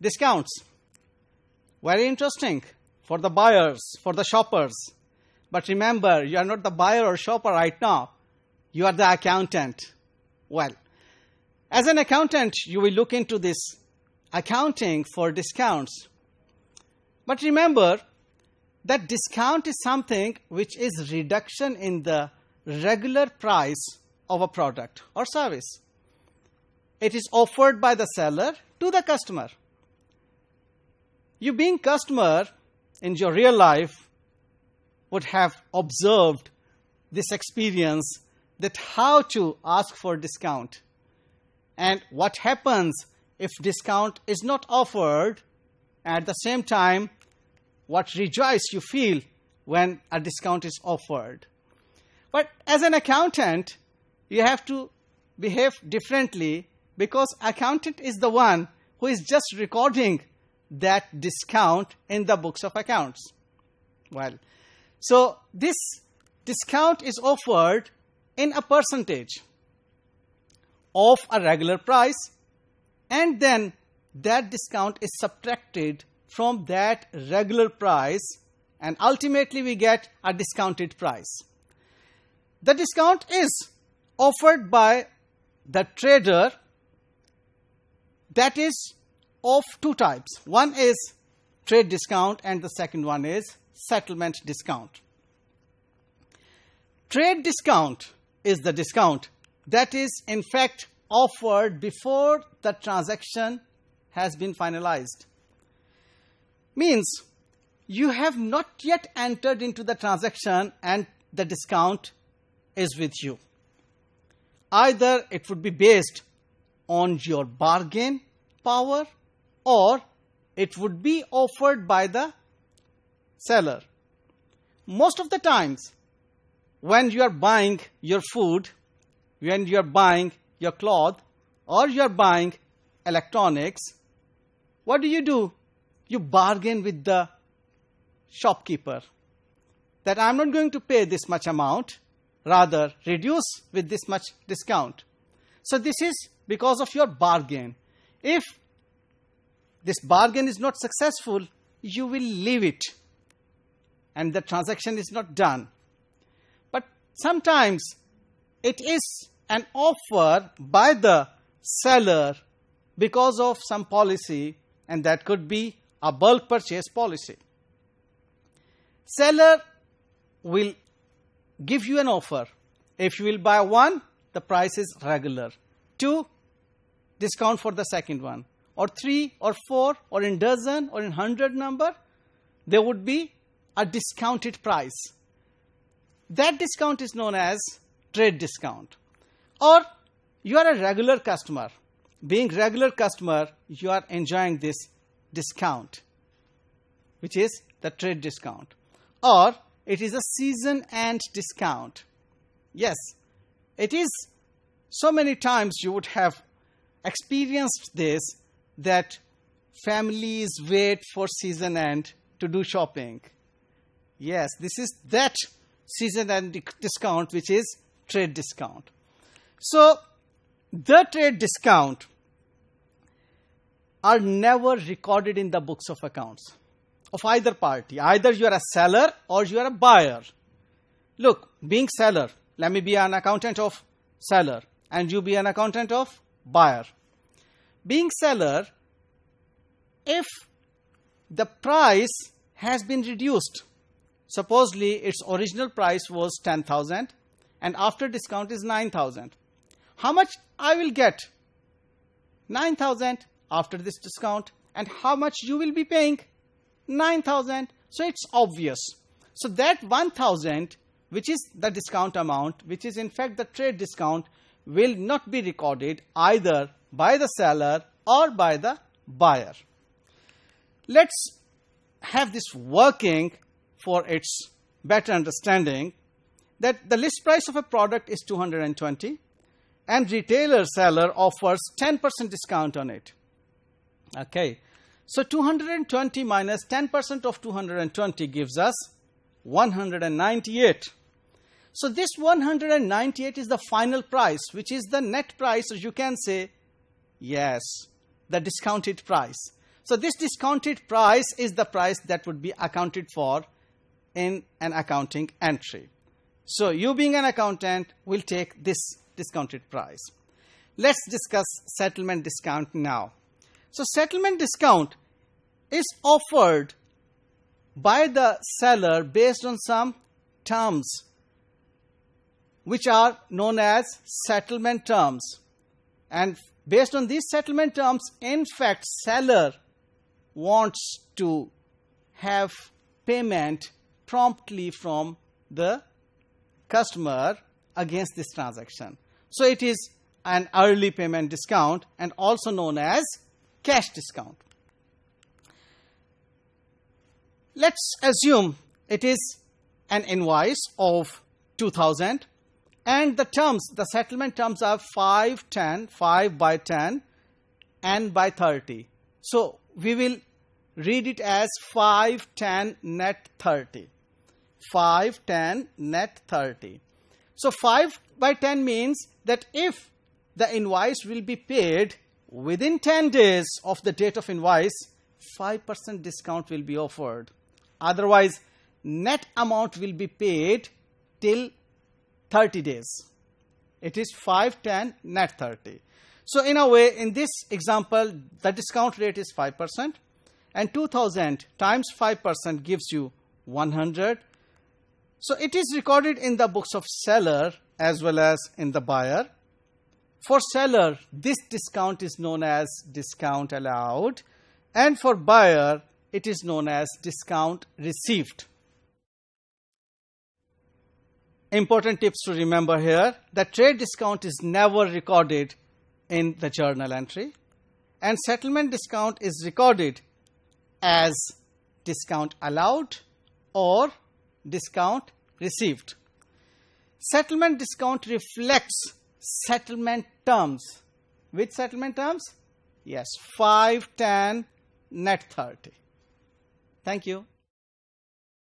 discounts. Very interesting for the buyers, for the shoppers. But remember, you are not the buyer or shopper right now. You are the accountant. Well, as an accountant, you will look into this accounting for discounts. But remember that discount is something which is reduction in the regular price of a product or service. It is offered by the seller to the customer. You being customer in your real life would have observed this experience that how to ask for discount and what happens if discount is not offered. At the same time, what rejoice you feel when a discount is offered. But as an accountant, you have to behave differently because accountant is the one who is just recording that discount in the books of accounts. Well, so this discount is offered in a percentage of a regular price, and then that discount is subtracted from that regular price, and ultimately we get a discounted price. The discount is offered by the trader that is of two types. One is trade discount and the second one is settlement discount. Trade discount is the discount that is in fact offered before the transaction has been finalized. Means you have not yet entered into the transaction and the discount is with you. Either it would be based on your bargain power or it would be offered by the seller. Most of the times when you are buying your food, when you are buying your cloth or you are buying electronics, what do? You bargain with the shopkeeper that I'm not going to pay this much amount, rather reduce with this much discount. So this is because of your bargain. If this bargain is not successful, you will leave it and the transaction is not done. But sometimes it is an offer by the seller because of some policy, and that could be a bulk purchase policy. Seller will give you an offer. If you will buy one, the price is regular. 2, discount for the second one. Or 3 or 4 or in dozen or in 100 number, there would be a discounted price. That discount is known as trade discount. Or you are a regular customer. Being regular customer, you are enjoying this discount, which is the trade discount. Or it is a season end discount. Yes, it is. So many times you would have experienced this, that families wait for season end to do shopping. Yes, this is that season end discount, which is trade discount. So the trade discount are never recorded in the books of accounts of either party. Either you are a seller or you are a buyer. Look, being seller, let me be an accountant of seller and you be an accountant of buyer. Being seller, if the price has been reduced, supposedly its original price was 10,000 and after discount is 9,000. How much I will get? 9,000 after this discount. And how much you will be paying? 9,000. So it's obvious. So that 1,000, which is the discount amount, which is in fact the trade discount, will not be recorded either by the seller or by the buyer. Let's have this working for its better understanding, that the list price of a product is 220 and retailer seller offers 10% discount on it. Okay, so 220 minus 10% of 220 gives us 198. So this 198 is the final price, which is the net price, or you can say, yes, the discounted price. So this discounted price is the price that would be accounted for in an accounting entry. So you being an accountant will take this discounted price. Let's discuss settlement discount now. So settlement discount is offered by the seller based on some terms which are known as settlement terms. And based on these settlement terms, in fact, seller wants to have payment promptly from the customer against this transaction. So it is an early payment discount and also known as cash discount. Let's assume it is an invoice of 2,000 and the settlement terms are 5, 10, 5 by 10, and by 30. So we will read it as 5, 10, net 30. 5, 10, net 30. So 5 by 10 means that if the invoice will be paid within 10 days of the date of invoice, 5% discount will be offered. Otherwise, net amount will be paid till 30 days. It is 5, 10, net 30. So in a way, in this example, the discount rate is 5%, and 2,000 times 5% gives you 100. So it is recorded in the books of seller as well as in the buyer. For seller, this discount is known as discount allowed, and for buyer, it is known as discount received. Important tips to remember here: that trade discount is never recorded in the journal entry, and settlement discount is recorded as discount allowed or discount received. Settlement discount reflects settlement terms. Which settlement terms? Yes, 5, 10, net 30. Thank you.